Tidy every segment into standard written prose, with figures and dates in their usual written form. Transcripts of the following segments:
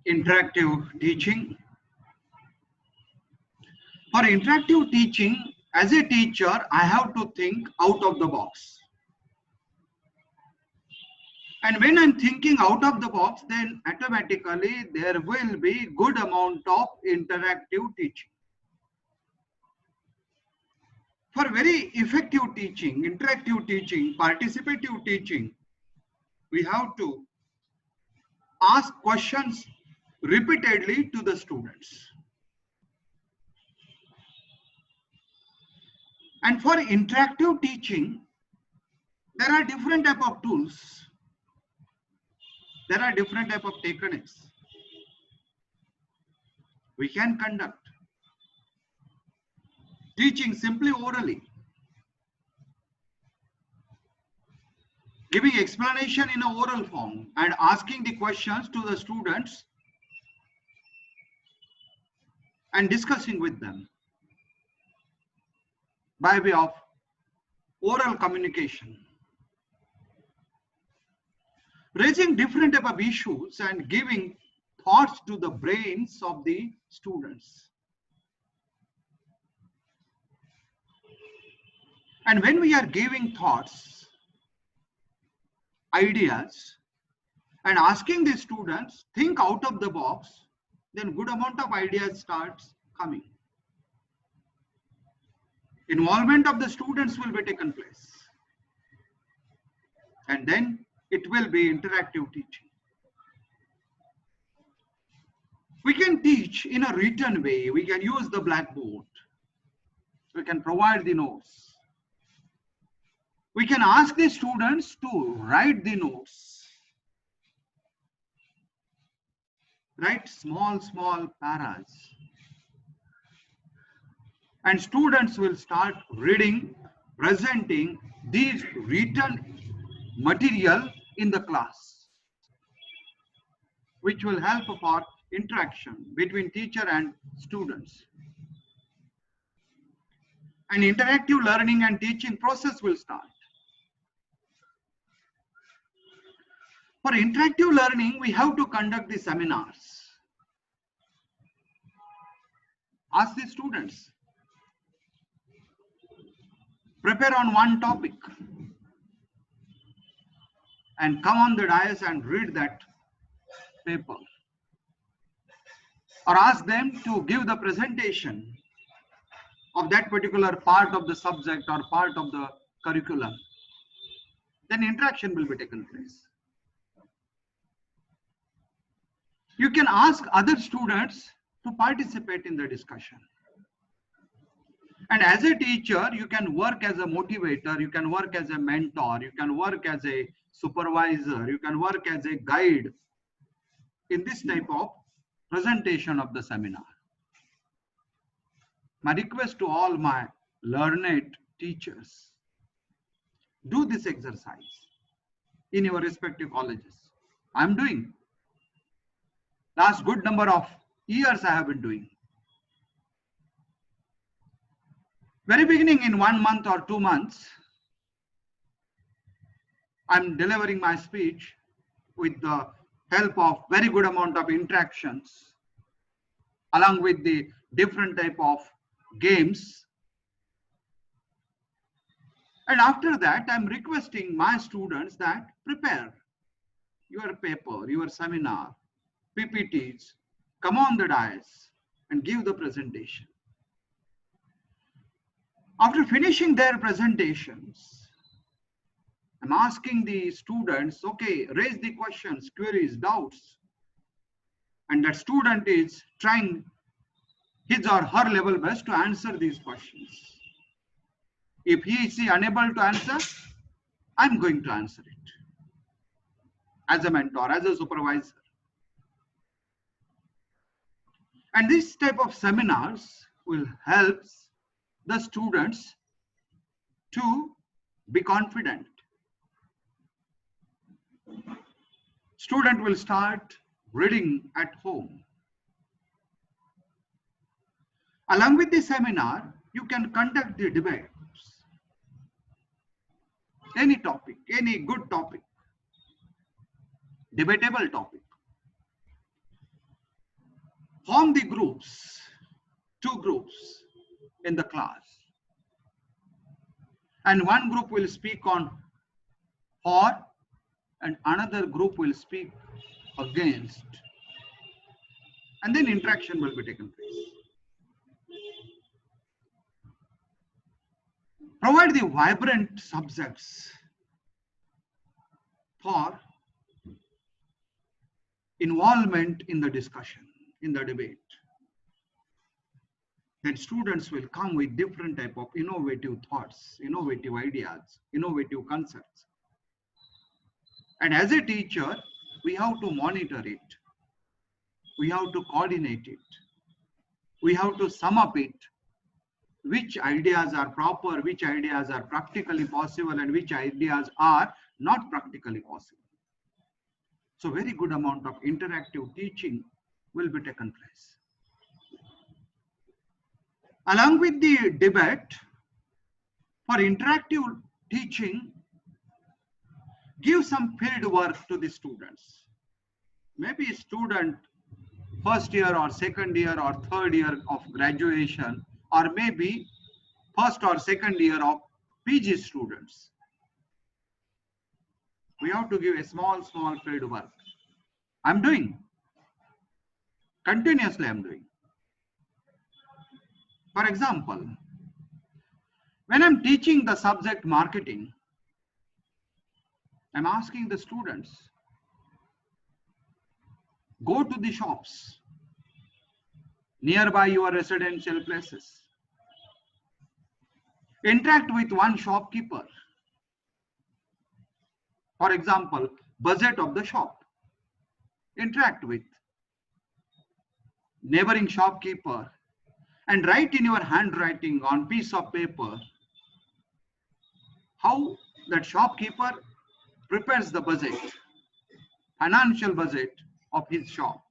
interactive teaching. For interactive teaching, as a teacher, I have to think out of the box. And when I'm thinking out of the box, then automatically there will be good amount of interactive teaching. For very effective teaching, interactive teaching, participative teaching, we have to ask questions repeatedly to the students. And for interactive teaching, there are different type of tools. There are different type of techniques we can conduct. Teaching simply orally, giving explanation in an oral form and asking the questions to the students and discussing with them by way of oral communication. Raising different type of issues and giving thoughts to the brains of the students. And when we are giving thoughts, ideas, and asking the students think out of the box, then good amount of ideas starts coming. Involvement of the students will be taken place. And then it will be interactive teaching. We can teach in a written way. We can use the blackboard. We can provide the notes. We can ask the students to write the notes. Write small paras. And students will start reading, presenting these written material in the class, which will help for interaction between teacher and students. An interactive learning and teaching process will start. For interactive learning, we have to conduct the seminars. Ask the students. Prepare on one topic and come on the dais and read that paper. Or ask them to give the presentation of that particular part of the subject or part of the curriculum. Then interaction will be taken place. You can ask other students to participate in the discussion. And as a teacher, you can work as a motivator, you can work as a mentor, you can work as a supervisor, you can work as a guide in this type of presentation of the seminar. My request to all my learned teachers, do this exercise in your respective colleges. I'm doing. Last good number of years I have been doing. Very beginning, in 1 month or 2 months, I'm delivering my speech with the help of very good amount of interactions, along with the different type of games. And after that, I'm requesting my students that prepare your paper, your seminar, PPTs, come on the dais and give the presentation. After finishing their presentations, I'm asking the students, okay, raise the questions, queries, doubts. And that student is trying his or her level best to answer these questions. If he is unable to answer, I'm going to answer it as a mentor, as a supervisor. And this type of seminars will help the students to be confident. Student will start reading at home. Along with the seminar, you can conduct the debates. Any topic, any good topic, debatable topic. Form the groups, 2 groups in the class. And one group will speak on for and another group will speak against. And then interaction will be taken place. Provide the vibrant subjects for involvement in the discussion, in the debate. Then students will come with different type of innovative thoughts, innovative ideas, innovative concepts. And as a teacher, we have to monitor it. We have to coordinate it. We have to sum up it. Which ideas are proper, which ideas are practically possible, and which ideas are not practically possible. So very good amount of interactive teaching will be taken place. Along with the debate, for interactive teaching, give some field work to the students. Maybe a student first year or second year or third year of graduation, or maybe first or second year of PG students. We have to give a small field work. I'm doing. Continuously I'm doing. For example, when I'm teaching the subject marketing, I'm asking the students, go to the shops nearby your residential places. Interact with one shopkeeper. For example, budget of the shop. Interact with neighboring shopkeeper and write in your handwriting on piece of paper how that shopkeeper prepares the budget, financial budget of his shop.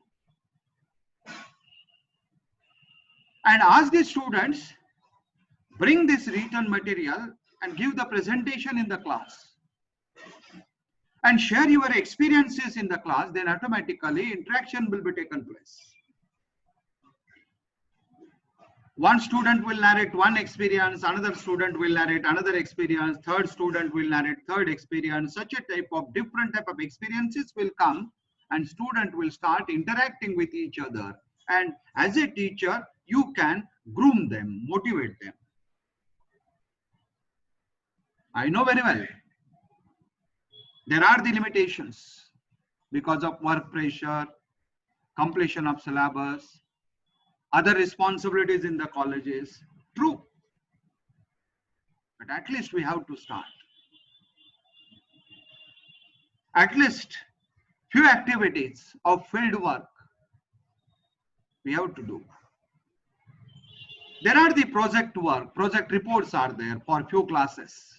And ask the students, bring this written material and give the presentation in the class. And share your experiences in the class, then automatically interaction will be taken place. One student will narrate one experience, another student will narrate another experience, third student will narrate third experience. Such a different type of experiences will come and student will start interacting with each other. And as a teacher, you can groom them, motivate them. I know very well. There are the limitations because of work pressure, completion of syllabus, other responsibilities in the colleges. True. But at least we have to start. At least few activities of field work we have to do. There are the project work, project reports are there for few classes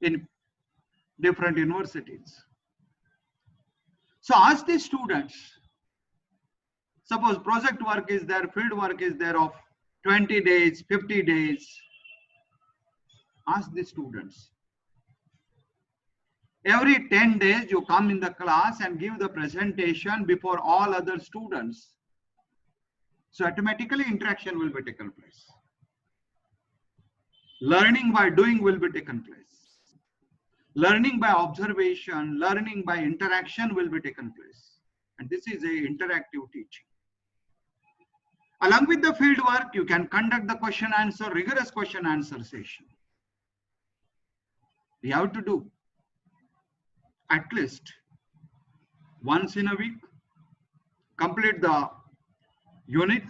in different universities. So ask the students, suppose project work is there, field work is there of 20 days, 50 days. Ask the students. Every 10 days you come in the class and give the presentation before all other students. So automatically interaction will be taken place. Learning by doing will be taken place. Learning by observation, learning by interaction will be taken place. And this is a interactive teaching. Along with the field work, you can conduct the question answer, rigorous question answer session. We have to do at least once in a week, complete the unit.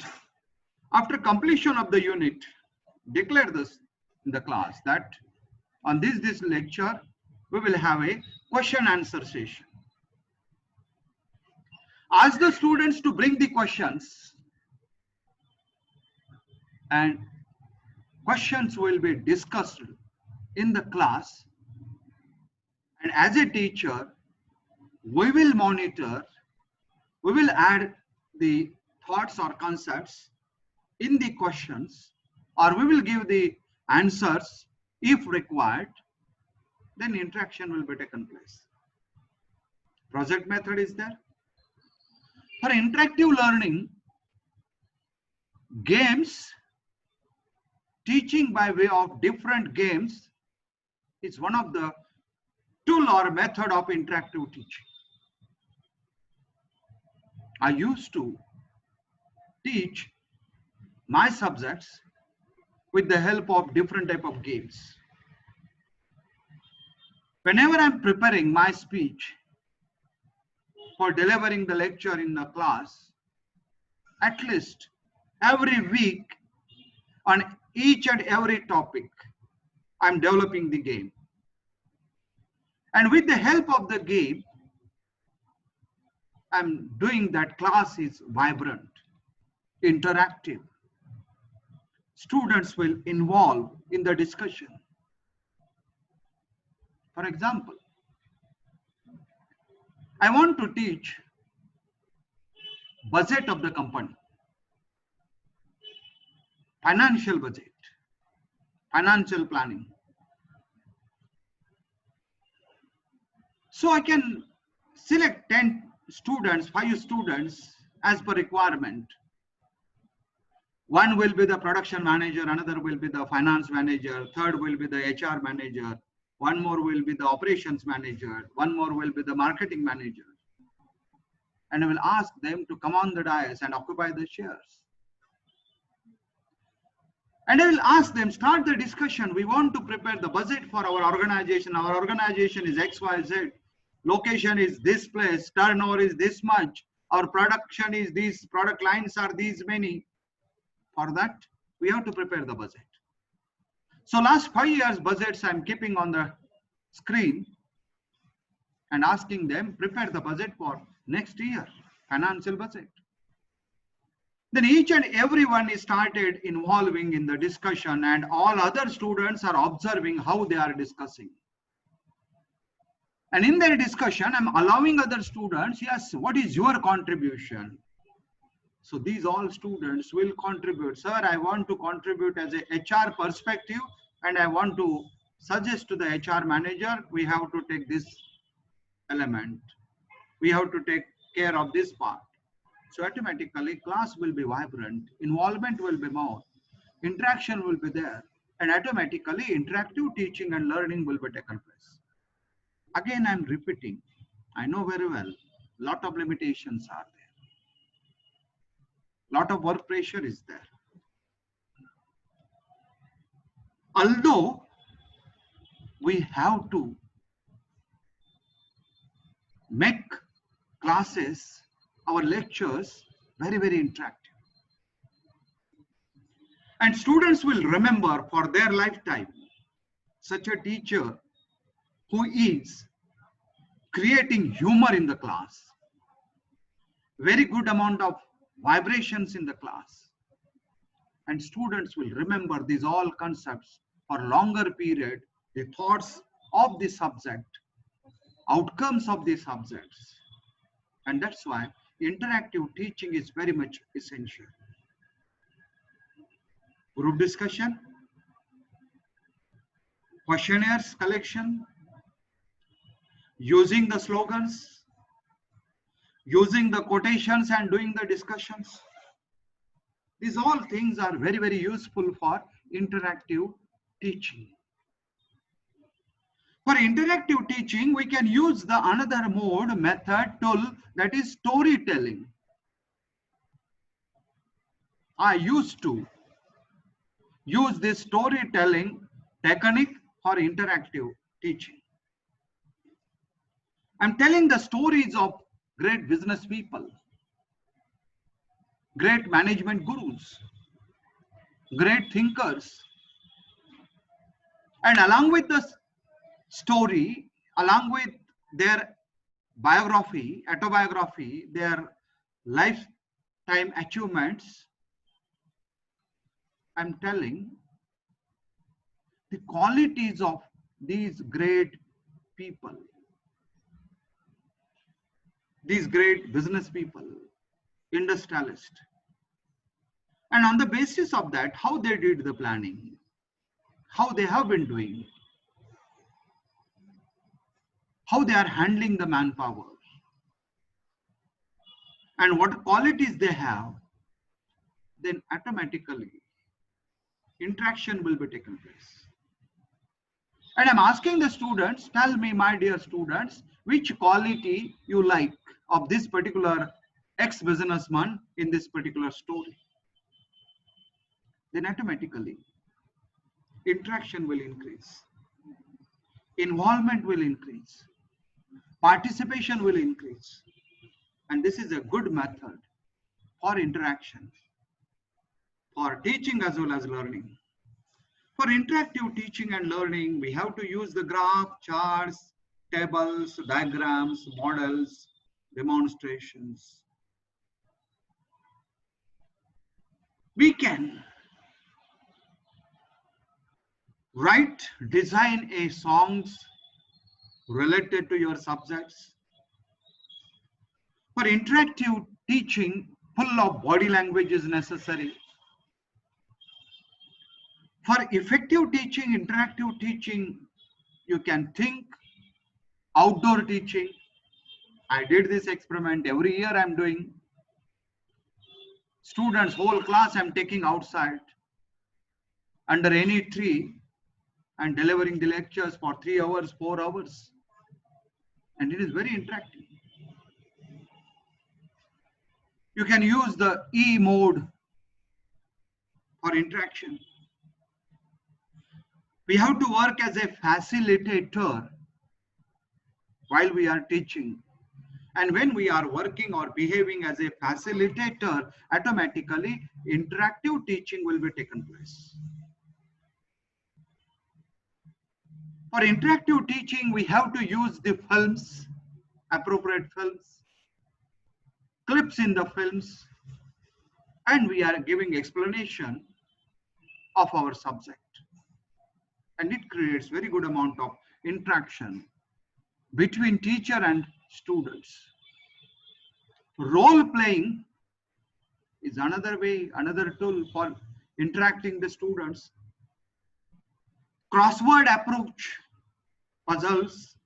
After completion of the unit, declare this in the class that on this lecture, we will have a question answer session. Ask the students to bring the questions, and questions will be discussed in the class. And as a teacher, we will monitor, we will add the thoughts or concepts in the questions, or we will give the answers if required. Then interaction will be taken place. Project method is there. For interactive learning, games, teaching by way of different games is one of the tool or method of interactive teaching. I used to teach my subjects with the help of different type of games. Whenever I'm preparing my speech for delivering the lecture in the class, at least every week on each and every topic, I'm developing the game. And with the help of the game, I'm doing that class is vibrant, interactive. Students will involve in the discussion. For example, I want to teach budget of the company, financial budget, financial planning. So I can select 10 students, 5 students as per requirement. One will be the production manager, another will be the finance manager, third will be the HR manager, one more will be the operations manager, one more will be the marketing manager. And I will ask them to come on the dais and occupy the chairs. And I will ask them, start the discussion. We want to prepare the budget for our organization. Our organization is XYZ. Location is this place. Turnover is this much. Our production is these. Product lines are these many. For that, we have to prepare the budget. So last 5 years budgets I'm keeping on the screen and asking them, prepare the budget for next year, financial budget. Then each and everyone is started involving in the discussion, and all other students are observing how they are discussing. And in their discussion, I'm allowing other students, yes, what is your contribution? So these all students will contribute. Sir, I want to contribute as a HR perspective, and I want to suggest to the HR manager, we have to take this element. We have to take care of this part. So automatically class will be vibrant, involvement will be more, interaction will be there, and automatically interactive teaching and learning will be taken place. Again, I'm repeating, I know very well, lot of limitations are there. Lot of work pressure is there. Although we have to make classes, our lectures very, very interactive. And students will remember for their lifetime such a teacher who is creating humor in the class, very good amount of vibrations in the class. And students will remember these all concepts for longer period, the thoughts of the subject, outcomes of the subjects. And that's why interactive teaching is very much essential. Group discussion, questionnaires collection, using the slogans, using the quotations and doing the discussions. These all things are very, very useful for interactive teaching. For interactive teaching, we can use the another mode, method, tool, that is storytelling. I used to use this storytelling technique for interactive teaching. I'm telling the stories of great business people, great management gurus, great thinkers. And along with the story, along with their biography, autobiography, their lifetime achievements, I'm telling the qualities of these great people, these great business people, industrialists. And on the basis of that, how they did the planning, how they have been doing, how they are handling the manpower. and what qualities they have, then automatically interaction will be taken place. And I'm asking the students, tell me, my dear students, which quality you like of this particular ex-businessman in this particular story. Then automatically interaction will increase, involvement will increase, participation will increase. And this is a good method for interaction, for teaching as well as learning. For interactive teaching and learning, we have to use the graph, charts, tables, diagrams, models, demonstrations. We can write, design a songs related to your subjects. For interactive teaching, full of body language is necessary. For effective teaching, interactive teaching, you can think outdoor teaching. I did this experiment every year. I'm doing students, whole class I'm taking outside under any tree and delivering the lectures for 3 hours, 4 hours. And it is very interactive. You can use the E mode for interaction. We have to work as a facilitator while we are teaching. And when we are working or behaving as a facilitator, automatically interactive teaching will be taken place. For interactive teaching, we have to use the films, appropriate films, clips in the films, and we are giving explanation of our subject. And it creates very good amount of interaction between teacher and students. Role playing is another way, another tool for interacting the students. Crossword approach, puzzles,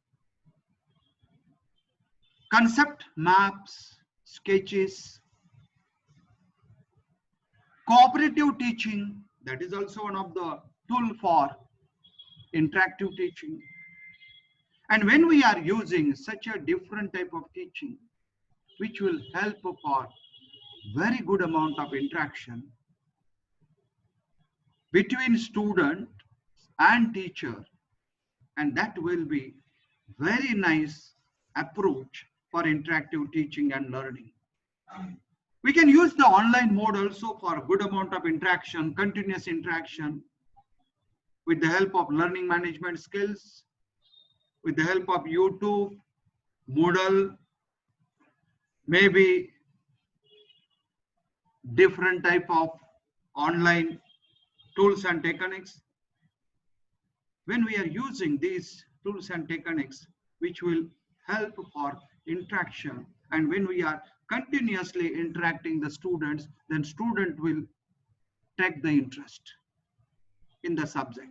concept maps, sketches, cooperative teaching, that is also one of the tool for interactive teaching. And when we are using such a different type of teaching, which will help for very good amount of interaction between student and teacher, and that will be very nice approach for interactive teaching and learning. We can use the online mode also for a good amount of interaction, continuous interaction, with the help of learning management skills, with the help of YouTube, Moodle, maybe different type of online tools and techniques. When we are using these tools and techniques, which will help for interaction, and when we are continuously interacting the students, then student will take the interest in the subject.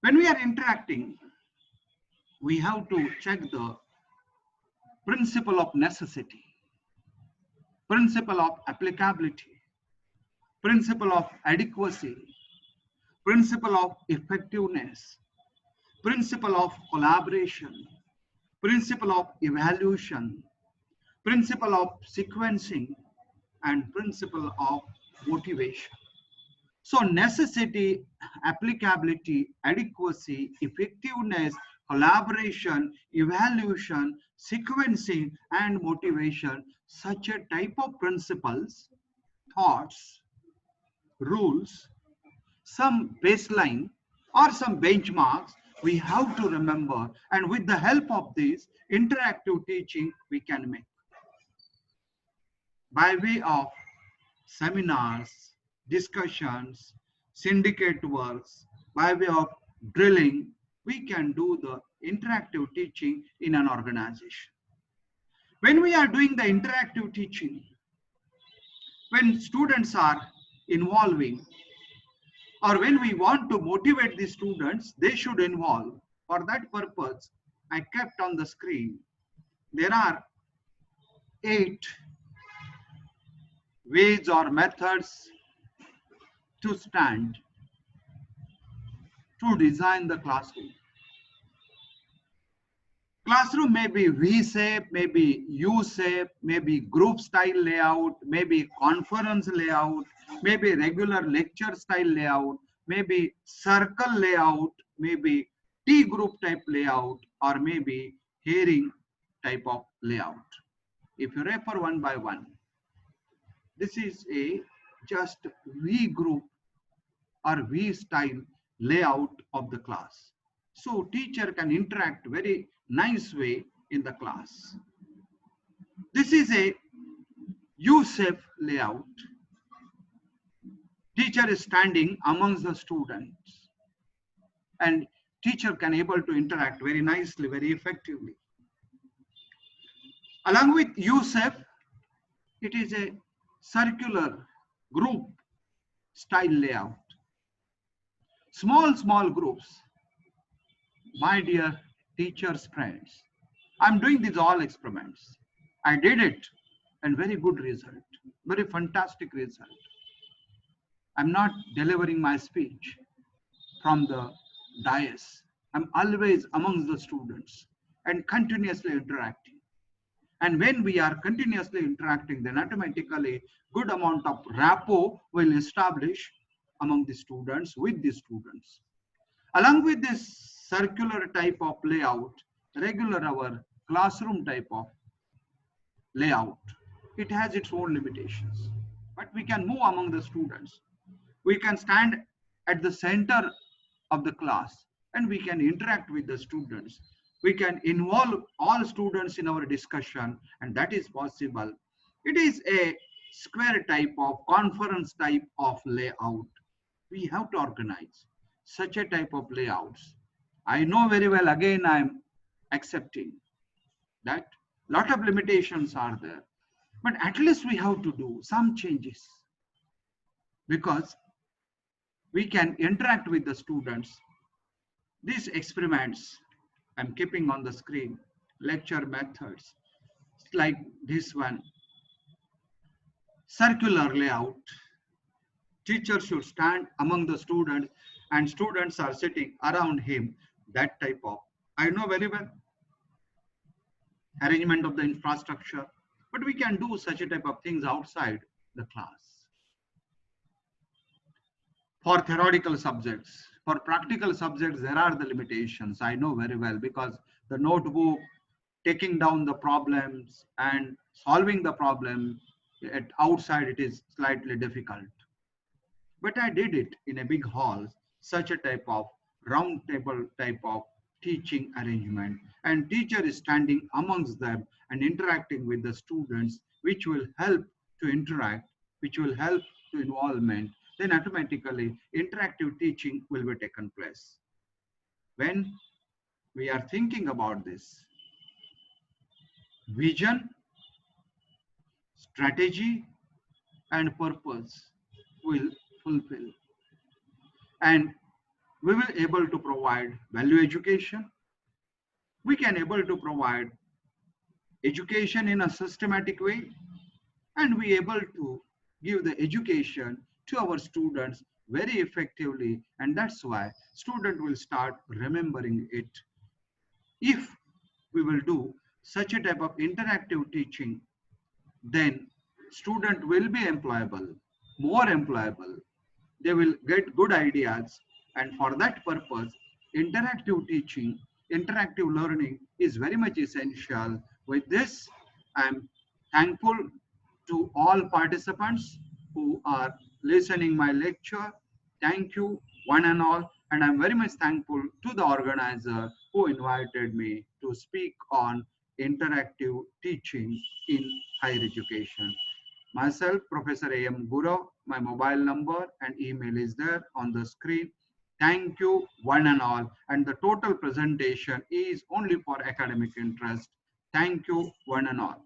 When we are interacting, we have to check the principle of necessity, principle of applicability, principle of adequacy, principle of effectiveness, principle of collaboration, principle of evaluation, principle of sequencing, and principle of motivation. So necessity, applicability, adequacy, effectiveness, collaboration, evaluation, sequencing, and motivation, such a type of principles, thoughts, rules, some baseline or some benchmarks we have to remember, and with the help of this interactive teaching we can make. By way of seminars, discussions, syndicate works, by way of drilling, we can do the interactive teaching in an organization. When we are doing the interactive teaching, when students are involving, or when we want to motivate the students, they should involve. For that purpose, I kept on the screen, there are 8 ways or methods to stand to design the classroom. Classroom may be V-shape, maybe U-shape, maybe group style layout, maybe conference layout, maybe regular lecture style layout, maybe circle layout, maybe T group type layout, or maybe hearing type of layout. If you refer one by one, this is a just V group or V style layout of the class. So teacher can interact very nice way in the class. This is a U-shape layout. Teacher is standing amongst the students and teacher can able to interact very nicely, very effectively. Along with U-shape, it is a circular group style layout. Small groups. My dear teachers, friends, I'm doing these all experiments. I did it and very good result, very fantastic result. I'm not delivering my speech from the dais. I'm always amongst the students and continuously interacting. And when we are continuously interacting, then automatically good amount of rapport will establish among the students with the students. Along with this circular type of layout, regular our classroom type of layout, it has its own limitations. But we can move among the students. We can stand at the center of the class and we can interact with the students. We can involve all students in our discussion, and that is possible. It is a square type of conference type of layout. We have to organize such a type of layouts. I know very well, again I'm accepting that lot of limitations are there, but at least we have to do some changes because we can interact with the students. These experiments I'm keeping on the screen, lecture methods like this one, circular layout. Teacher should stand among the students and students are sitting around him, that type of, I know very well, arrangement of the infrastructure, but we can do such a type of things outside the class. For theoretical subjects, for practical subjects, there are the limitations. I know very well because the notebook, taking down the problems and solving the problem at outside, it is slightly difficult. But I did it in a big hall, such a type of round table type of teaching arrangement, and teacher is standing amongst them and interacting with the students, which will help to interact, which will help to involvement. Then automatically interactive teaching will be taken place. When we are thinking about this, vision, strategy, and purpose will fulfill. And we will able to provide value education. We can able to provide education in a systematic way, and we able to give the education to our students very effectively, and that's why student will start remembering it. If we will do such a type of interactive teaching, then student will be employable, more employable. They will get good ideas, and for that purpose, interactive teaching, interactive learning is very much essential. With this, I'm thankful to all participants who are listening my lecture. Thank you one and all, and I'm very much thankful to the organizer who invited me to speak on interactive teaching in higher education. Myself, Professor A.M. Gurav, my mobile number and email is there on the screen. Thank you one and all, and the total presentation is only for academic interest. Thank you one and all.